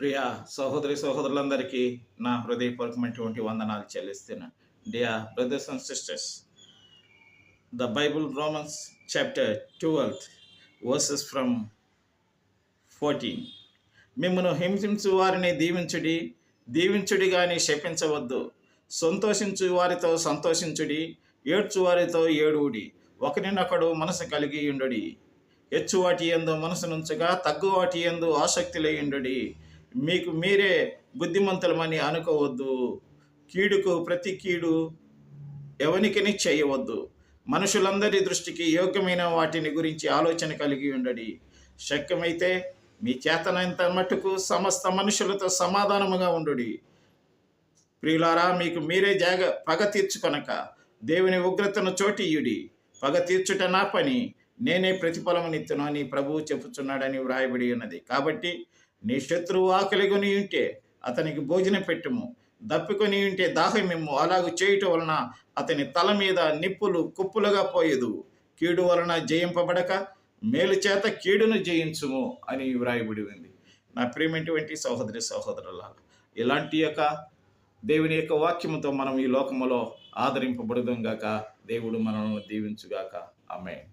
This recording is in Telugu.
ప్రియ సహోదరులందరికీ నా హృదయపూర్వకమైనటువంటి వందనాలు చెల్లిస్తున్నాను. Dear brothers and sisters, the Bible Romans chapter 12 versus from 14. మిమ్మను హింసించు వారిని దీవించుడి గాని శపించవద్దు. సంతోషించు వారితో సంతోషించుడి, ఏడ్చు వారితో ఏడువుడి. ఒకరినొకడు మనసు కలిగి ఉండుడి. హెచ్చువాటి యందు మనసునుంచగా తగ్గువాటి యందు ఆసక్తి లేయుండుడి. మీకు మీరే బుద్ధిమంతులమని అనుకోవద్దు. కీడుకు ప్రతి కీడు ఎవనికని చేయవద్దు. మనుషులందరి దృష్టికి యోగ్యమైన వాటిని గురించి ఆలోచన కలిగి ఉండడి. శక్యమైతే మీ చేతనంత మట్టుకు సమస్త మనుషులతో సమాధానముగా ఉండుడి. ప్రియులారా, మీకు మీరే పగ తీర్చుకొనక దేవుని ఉగ్రతను చోటియుడి. పగ తీర్చుట నా పని, నేనే ప్రతిఫలమునిత్తును అని ప్రభువు చెప్పుచున్నాడని వ్రాయబడి ఉన్నది. కాబట్టి నీ శత్రువు ఆకలిగొని ఉంటే అతనికి భోజనం పెట్టుము, దప్పికొని ఉంటే దాహమిమ్ము. అలాగూ చేయటం వలన అతని తల మీద నిప్పులు కుప్పులుగా పోయేదు. కీడు వలన జయింపబడక మేలు చేత కీడును జయించుము అని వ్రాయబడి ఉంది. నా ప్రియమైనటువంటి సహోదరులారా, ఇలాంటి దేవుని యొక్క వాక్యముతో మనం ఈ లోకములో ఆదరింపబడుదాం గాక. దేవుడు మనల్ని దీవించుగాక. ఆమేన్.